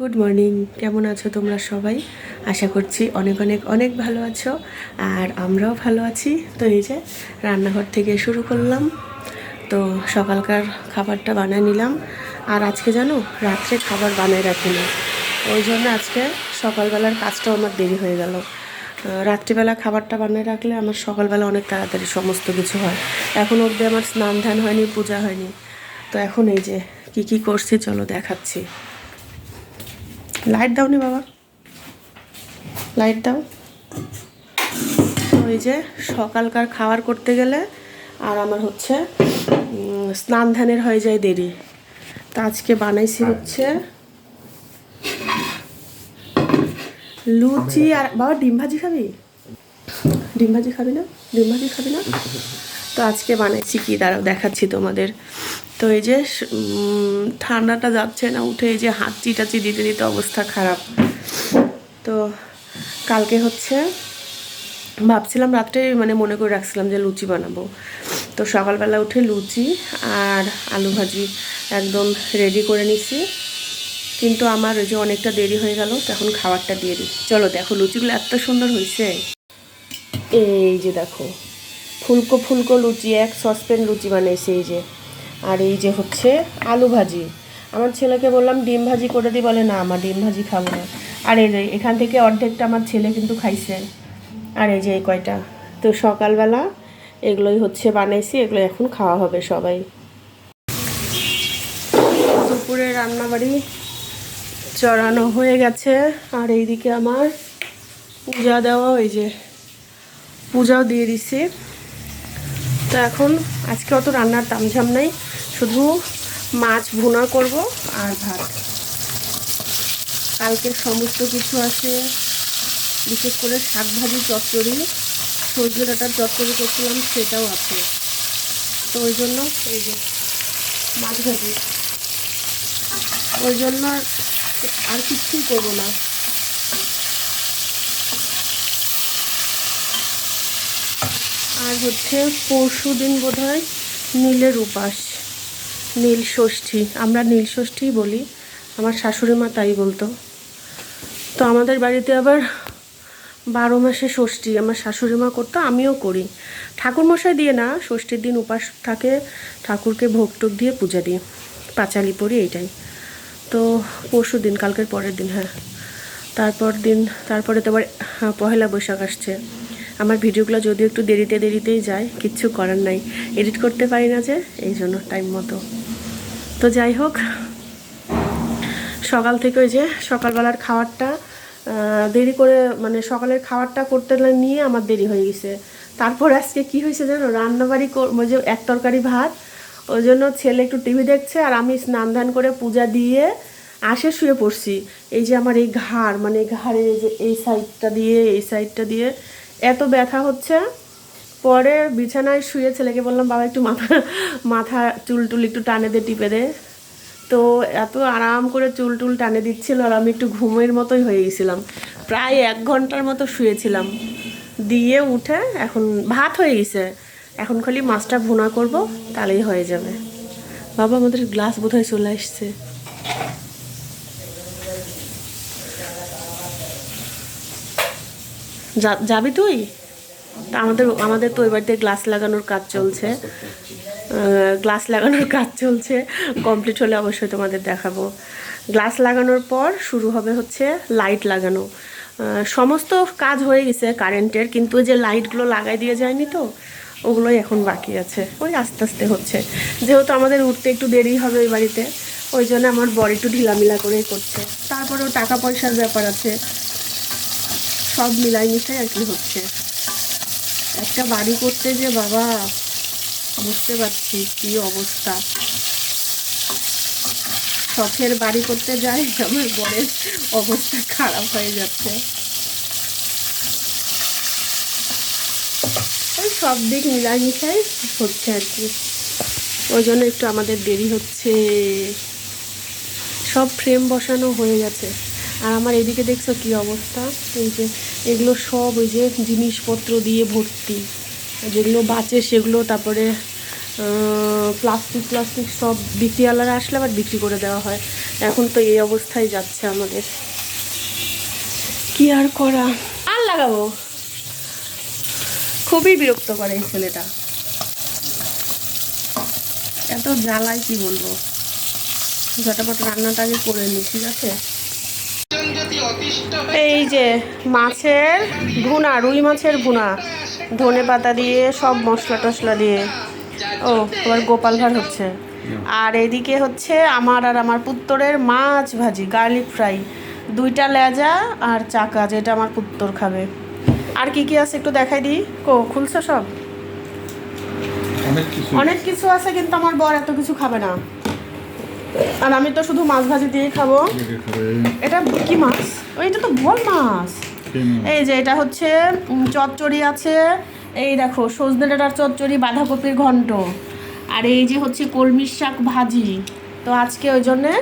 Good morning, কেমন আছো তোমরা সবাই? আশা করছি অনেক অনেক অনেক ভালো আছো, আর আমরাও ভালো আছি। তো এই যে রান্নাঘর থেকে শুরু করলাম। তো সকালকার খাবারটা বানিয়ে নিলাম, আর আজকে জানো রাত্রে খাবার বানিয়ে রাখিনি, ওই জন্য আজকে সকালবেলার কাজটাও আমার দেরি হয়ে গেল। রাত্রিবেলা খাবারটা বানিয়ে রাখলে আমার সকালবেলা অনেক তাড়াতাড়ি সমস্ত কিছু হয়। এখন অবধি আমার স্নান ধ্যান হয়নি, পূজা হয়নি। তো এখন এই যে কি করছি চলো দেখাচ্ছি। লাইট দাও নি বাবা, লাইট দাও। ওই যে সকালকার খাবার করতে গেলে আর আমার হচ্ছে স্নান ধ্যানের হয়ে যায় দেরি। তা আজকে বানাইছি হচ্ছে লুচি। আর বাবা ডিম ভাজি খাবি? ডিম ভাজি খাবি না? ডিম ভাজি খাবি না? তো আজকে বানাইছি কি, দাঁড়াও দেখাচ্ছি তোমাদের। তো এই যে ঠান্ডাটা যাচ্ছে না উঠে, এই যে হাঁচি টাচি দিতে দিতে অবস্থা খারাপ। তো কালকে হচ্ছে ভাবছিলাম রাত্রে, মানে মনে করে রাখছিলাম যে লুচি বানাবো। তো সকালবেলা উঠে লুচি আর আলু ভাজি একদম রেডি করে নিছি, কিন্তু আমার ওই যে অনেকটা দেরি হয়ে গেল। তো এখন খাবারটা দিয়ে দিই। চলো দেখো লুচিগুলো এত সুন্দর হয়েছে। এই যে দেখো ফুলকো ফুলকো লুচি, এক সসপ্যান লুচি বানাইছে এই যে। আর এই যে হচ্ছে আলু ভাজি। আমার ছেলেকে বললাম ডিম ভাজি করে দিই, বলে না আমার ডিম ভাজি খাবো না। আর এই যে এখান থেকে অর্ধেকটা আমার ছেলে কিন্তু খাইছে। আর এই যে এই কয়টা। তো সকালবেলা এগুলোই হচ্ছে বানাইছি, এগুলো এখন খাওয়া হবে সবাই। দুপুরে রান্নাবাড়ি চড়ানো হয়ে গেছে, আর এইদিকে আমার পূজা দেওয়া, ওই যে পূজাও দিয়ে দিছি। তো এখন আজকে অত রান্নার তামঝাম নাই, শুধু মাছ ভুনা করব আর ভাত। কালকের সমস্ত কিছু আছে, বিশেষ করে শাক ভাজি, চচ্চড়ি, সজনে ডাঁটার চচ্চড়ি করছিলাম, সেটাও আছে। তো ওই জন্য এই যে মাছ ভাজি, ওই জন্য আর কিছুই করবো না। আর হচ্ছে পরশু দিন বোধহয় নীলের উপাস, নীল ষষ্ঠী, আমরা নীল ষষ্ঠীই বলি, আমার শাশুড়ি মা তাই বলতো। তো আমাদের বাড়িতে আবার 12 মাসে ষষ্ঠী আমার শাশুড়ি মা করতো, আমিও করি। ঠাকুরমশাই দিয়ে না, ষষ্ঠীর দিন উপাস থাকে, ঠাকুরকে ভোগ টোগ দিয়ে পূজা দিই, পাঁচালি পড়ি, এইটাই। তো পরশু দিন, কালকের পরের দিন, হ্যাঁ তারপরে তো আবার পহেলা বৈশাখ আসছে। আমার ভিডিওগুলো যদিও একটু দেরিতেই যায়, কিচ্ছু করার নাই, এডিট করতে পারি না যে, এই জন্য টাইম মতো। তো যাই হোক, সকাল থেকে ওই যে সকালবেলার খাবারটা দেরি করে, মানে সকালের খাবারটা করতে নিয়ে আমার দেরি হয়ে গেছে। তারপর আজকে কি হয়েছে জানো, রান্নাবাড়ি ওই যে এক তরকারি ভাত, ওই জন্য ছেলে একটু টিভি দেখছে, আর আমি স্নান ধান করে পূজা দিয়ে আসে শুয়ে পড়ছি। এই যে আমার এই ঘাড়, মানে ঘাড়ের এই যে এই সাইডটা দিয়ে এত ব্যথা হচ্ছে। পরে বিছানায় শুয়ে ছেলেকে বললাম, বাবা একটু মাথা চুল টুল একটু টানে দে, টিপে দে। তো এত আরাম করে চুল টুল টানে দিচ্ছিল, আর আমি একটু ঘুমের মতোই হয়ে গেছিলাম। প্রায় 1 ঘন্টার মতো শুয়েছিলাম, দিয়ে উঠে এখন ভাত হয়ে গেছে। এখন খালি মাছটা ভুনা করব, তাহলেই হয়ে যাবে। বাবা আমাদের গ্লাস বোধহয় চলে আসছে। যাবি তুই? তা আমাদের তো ওই বাড়িতে গ্লাস লাগানোর কাজ চলছে, কমপ্লিট হলে অবশ্যই তোমাদের দেখাবো। গ্লাস লাগানোর পর শুরু হবে হচ্ছে লাইট লাগানো। সমস্ত কাজ হয়ে গেছে কারেন্টের, কিন্তু যে লাইটগুলো লাগাই দিয়ে যায়নি, তো ওগুলোই এখন বাকি আছে, ওই আস্তে আস্তে হচ্ছে। যেহেতু আমাদের উঠতে একটু দেরি হবে ওই বাড়িতে, ওই জন্য আমার বর একটু ঢিলামিলা করেই করছে। তারপরেও টাকা পয়সার ব্যাপার আছে, সব মিলাই মিশাই আর কি হচ্ছে। একটা বাড়ি করতে যে বাবা, বুঝতে পারছি কি অবস্থা। শখের বাড়ি করতে যাই, আমার বরের অবস্থা খারাপ হয়ে যাচ্ছে। ওই সব দিক মিলাই মিশাই হচ্ছে আর কি, ওই জন্য একটু আমাদের দেরি হচ্ছে। সব ফ্রেম বসানো হয়ে গেছে, আর আমার এদিকে দেখছো কি অবস্থা। এই যে এগুলো সব ওই যে জিনিসপত্র দিয়ে ভর্তি, যেগুলো বাঁচে সেগুলো, তারপরে প্লাস্টিক সব বিক্রিওয়ালারা আসলে আবার বিক্রি করে দেওয়া হয়। এখন তো এই অবস্থায় যাচ্ছে আমাদের, কি আর করা। আর লাগাবো, খুবই বিরক্ত করে এই ছেলেটা, এত জ্বালায় কি বলবো। ঝটাপট রান্নাটা আগে করে নিই, ঠিক আছে। এই যে মাছের ভুনা, রুই মাছের ভুনা, ধনে পাতা দিয়ে সব মশলা টশলা দিয়ে। ও আবার গোপাল ভাঁড় হচ্ছে। আর এদিকে হচ্ছে আমার আর আমার পুত্তরের মাছ ভাজি, গার্লিক ফ্রাই, 2টা লেজা আর চাকা, যেটা আমার পুত্তর খাবে। আর কি কি আছে একটু দেখাই দিই। খুলছে সব, অনেক কিছু আছে, কিন্তু আমার বর এত কিছু খাবে না, আর আমি তো শুধু মাছ ভাজি দিয়ে খাবো। এটা কি মাছ? এটা তো বোয়াল মাছ। এই যে এটা হচ্ছে চচ্চড়ি আছে, এই দেখো সজনে ডাঁটার চচ্চড়ি, বাঁধাকপির ঘন্ট, আর এই যে হচ্ছে কলমির শাক ভাজি। তো আজকে ওই জন্যে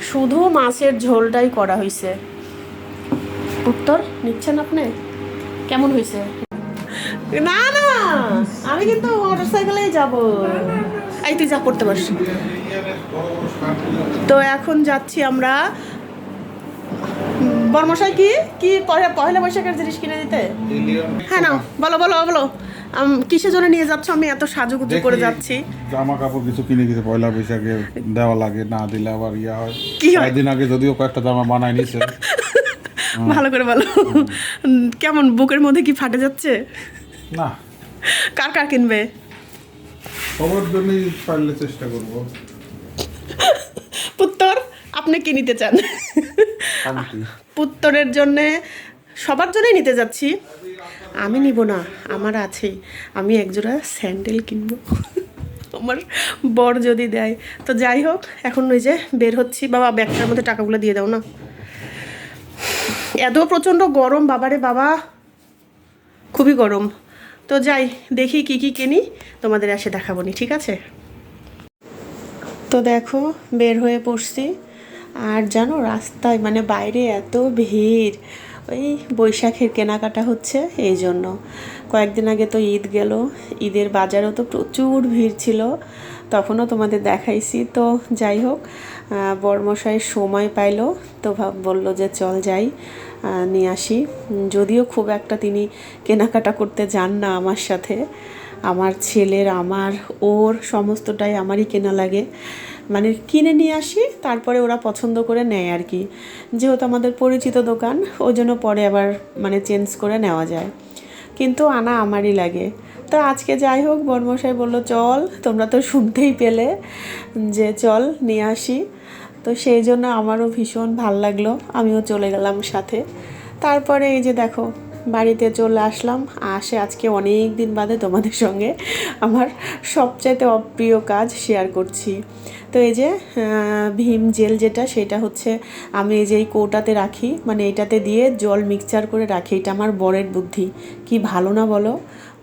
শুধু মাছের ঝোলটাই করা হয়েছে। উত্তর নিচ্ছেন আপনি? কেমন হয়েছে? না না, আমি কিন্তু মোটরসাইকেলেই যাব। এই তুই যা করতে পারছি। তো এখন যাচ্ছি আমরা। বর্মশাই কি কি পয়লা বৈশাখের জিনিস কিনে দিতে? হ্যাঁ না, বলো বলো বলো, কিসের জন্য নিয়ে যাচ্ছ? আমি এত সাজুগুজু করে যাচ্ছি। জামা কাপড় কিছু কিনে দিতে পয়লা বৈশাখে দেওয়া লাগে, না দিলে আবার ইয়া হয়। কি হয়? দিন আগে যদিও কয়েকটা জামা বানাই নিছে। ভালো করে বলো, কেমন বুকের মধ্যে কি ফাটে যাচ্ছে? না, কার কার কিনবে? সবার জন্যই পারলে চেষ্টা করব। পুত্তর আপনি কি নিতে চান? পুত্তরের জন্যে, সবার জন্যই নিতে যাচ্ছি। আমি নিব না, আমার আছেই। আমি একজোড়া স্যান্ডেল কিনবো, আমার বর যদি দেয় তো। যাই হোক, এখন ওই যে বের হচ্ছি। বাবা ব্যাগটার মধ্যে টাকাগুলো দিয়ে দাও না, এত প্রচণ্ড গরম বাবারে বাবা, খুবই গরম। তো যাই, দেখি কি কি কিনি, তোমাদের এসে দেখাবো নি, ঠিক আছে। তো দেখো বের হয়ে পড়ছি, আর জানো রাস্তায় মানে বাইরে এত ভিড়, ওই বৈশাখের কেনাকাটা হচ্ছে এই জন্য। কয়েকদিন আগে তো ঈদ গেল, ঈদের বাজারেও তো প্রচুর ভিড় ছিল, তখনও তোমাদের দেখাইছি। তো যাই হোক, বরমশাই সময় পাইলো তো বললো যে চল যাই, নিয়ে আসি। যদিও খুব একটা তিনি কেনাকাটা করতে যান না আমার সাথে, আমার ছেলের আমার ওর সমস্তটাই আমারই কেনা লাগে, মানে কিনে নিয়ে আসি, তারপরে ওরা পছন্দ করে নেয় আর কি। যেহেতু আমাদের পরিচিত দোকান, ওই জন্য পরে আবার মানে চেঞ্জ করে নেওয়া যায়, কিন্তু আনা আমারই লাগে। তো আজকে যাই হোক, বর্মশাই বললো চল, তোমরা তো শুনতেই পেলে যে চল নিয়ে আসি। তো সেই জন্য আমারও ভীষণ ভাল লাগলো, আমিও চলে গেলাম সাথে। তারপরে এই যে দেখো বাড়িতে চলে আসলাম। আজকে অনেক দিন বাদে তোমাদের সঙ্গে আমার সবচাইতে অপ্রিয় কাজ শেয়ার করছি। তো এই যে ভীম জেল যেটা, সেটা হচ্ছে আমি এই যে এই কৌটাতে রাখি, মানে এটাতে দিয়ে জল মিক্সচার করে রাখি। এটা আমার বরের বুদ্ধি, কি ভালো না বলো?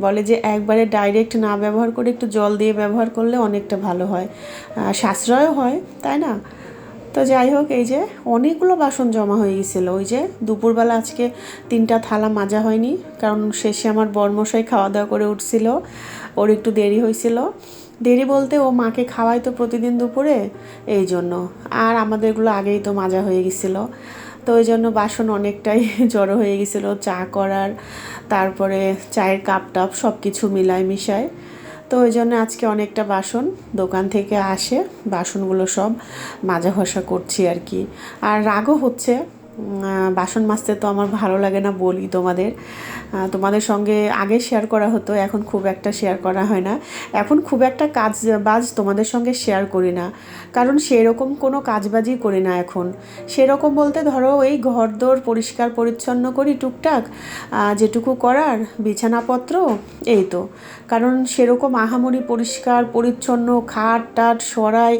বলে যে একবারে ডাইরেক্ট না ব্যবহার করে একটু জল দিয়ে ব্যবহার করলে অনেকটা ভালো হয়, সাশ্রয়ও হয়, তাই না? তো যাই হোক, এই যে অনেকগুলো বাসন জমা হয়ে গেছিলো। ওই যে দুপুরবেলা আজকে 3টা থালা মাজা হয়নি, কারণ শেষে আমার বরমশাই খাওয়া দাওয়া করে উঠছিল, ওর একটু দেরি হয়েছিল। দেরি বলতে ও মাকে খাওয়াই তো প্রতিদিন দুপুরে, এই জন্য। আর আমাদেরগুলো আগেই তো মাজা হয়ে গেছিলো, তো ওই জন্য বাসন অনেকটাই জড়ো হয়ে গেছিলো চা করার, তারপরে চায়ের কাপ টাপ সব কিছু মিলায় মিশায়। তো ওই জন্য আজকে অনেকটা বাসন দোকান থেকে আসে, বাসনগুলো সব মাজা ঘষা করছি আর কি। আর রাগও হচ্ছে, বাসন মাজতে তো আমার ভালো লাগে না, বলি তোমাদের সঙ্গে আগে শেয়ার করা হতো, এখন খুব একটা শেয়ার করা হয় না। এখন খুব একটা কাজবাজ তোমাদের সঙ্গে শেয়ার করি না, কারণ সেরকম কোনো কাজবাজই করি না এখন। সেরকম বলতে ধরো এই ঘরদোর পরিষ্কার পরিচ্ছন্ন করি টুকটাক, যেটুকু করার, বিছানাপত্র, এই তো। কারণ সেরকম আহামরি পরিষ্কার পরিচ্ছন্ন খাট টাট সরাই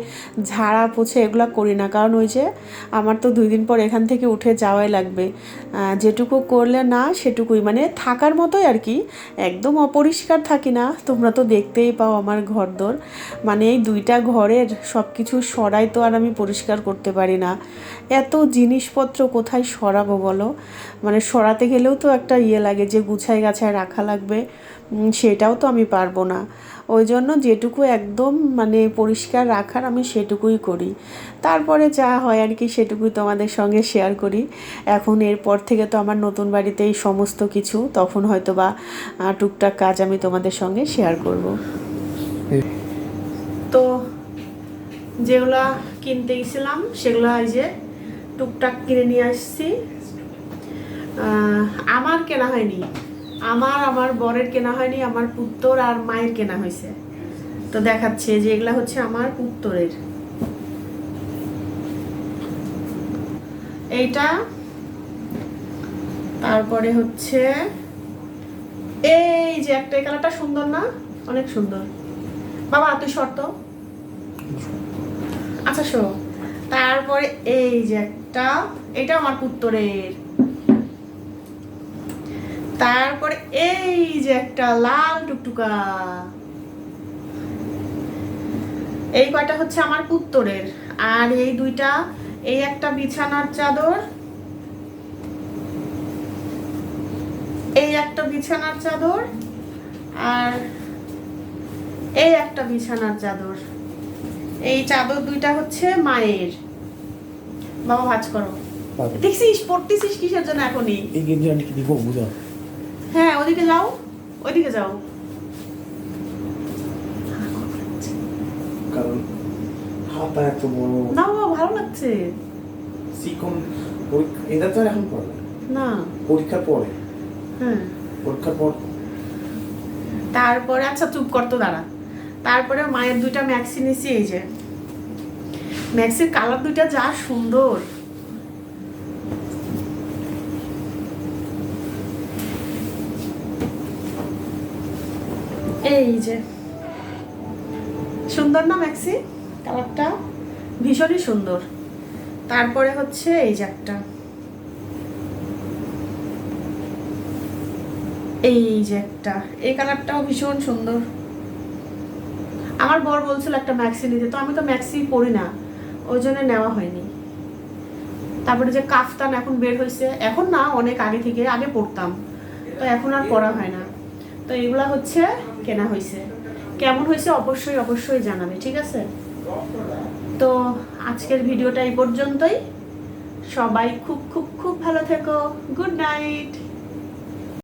ঝাড়া পোছে এগুলো করি না, কারণ ওই যে আমার তো 2 দিন পর এখান থেকে উঠে যাওয়াই লাগবে। যেটুকু করলে না সেটুকুই, মানে থাকার মতোই আর কি, একদম অপরিষ্কার থাকি না। তোমরা তো দেখতেই পাও আমার ঘরদোর, মানে এই 2টা ঘরের সব কিছু সরাই তো আর আমি পরিষ্কার করতে পারি না। এত জিনিসপত্র কোথায় সরাবো বলো? মানে সরাতে গেলেও তো একটা ইয়ে লাগে যে গুছায় গাছায় রাখা লাগবে, সেটাও তো আমি পারবো না। ওই জন্য যেটুকু একদম মানে পরিষ্কার রাখার আমি সেটুকুই করি, তারপরে যা হয় আর কি সেটুকুই তোমাদের সঙ্গে শেয়ার করি। এখন এরপর থেকে তো আমার নতুন বাড়িতে এই সমস্ত কিছু, তখন হয়তো বা টুকটাক কাজ আমি তোমাদের সঙ্গে শেয়ার করব। তো যেগুলা কিনতে গেছিলাম সেগুলো এই যে টুকটাক কিনে নিয়ে আসছি। আমার কেনা হয়নি, আমার বরের কেনা হয়নি, আমার পুত্তর আর মায়ের কেনা হয়েছে। তো দেখাচ্ছে যে এগুলা হচ্ছে আমার পুত্তরের। এইটা, তারপরে হচ্ছে এই যে একটা, এই কালারটা সুন্দর না? অনেক সুন্দর। বাবা তুই শর্ত, আচ্ছা শো। তারপরে এই যে একটা, এটা আমার পুত্তরের। তারপরে এই যে একটা লাল টুকটুকা, এই কয়টা হচ্ছে আমার পুত্তরের। আর এই দুইটা, এই একটা বিছানার চাদর, এই একটা বিছানার চাদর, আর এই একটা বিছানার চাদর। এই চাদর দুইটা হচ্ছে মায়ের। বাবা ভাঁজ করো। দেখছিস পড়তেছিস কিসের জন্য এখনই? এই গেঞ্জি আমি কি দিব বুঝা? হ্যাঁ ওদিকে যাও, ওইদিকে যাও। কারণ হাতা এত বড় না বাবা ভালো লাগছে চিকন। এটা তো আর এখন পড়ে না, না। পরীক্ষার পরে। হ্যাঁ পরীক্ষার পর তারপরে আচ্ছা চুপ করতো দাঁড়া। তারপরে মায়ের দুইটা ম্যাক্সি নিয়েছি। এই যে ম্যাক্সির কালার দুইটা যা সুন্দর। এই যে সুন্দর না ম্যাক্সি কালারটা? ভীষণই সুন্দর। তারপরে হচ্ছে এই যে একটা, এই যে একটা, এই কালারটাও ভীষণ সুন্দর। আমার বর বলছিল একটা ম্যাক্সি নিতে, তো আমি তো ম্যাক্সি পরি না, ওই জন্য নেওয়া হয়নি। তারপরে যে কাফতান এখন বের হয়েছে, এখন না অনেক আগে থেকে, আগে পরতাম, তো এখন আর পরা হয় না। তো এগুলা হচ্ছে কেনা হয়েছে। কেমন হয়েছে অবশ্যই অবশ্যই জানাবে, ঠিক আছে? তো আজকের ভিডিওটা এই পর্যন্তই। সবাই খুব খুব খুব ভালো থেকো। Good night.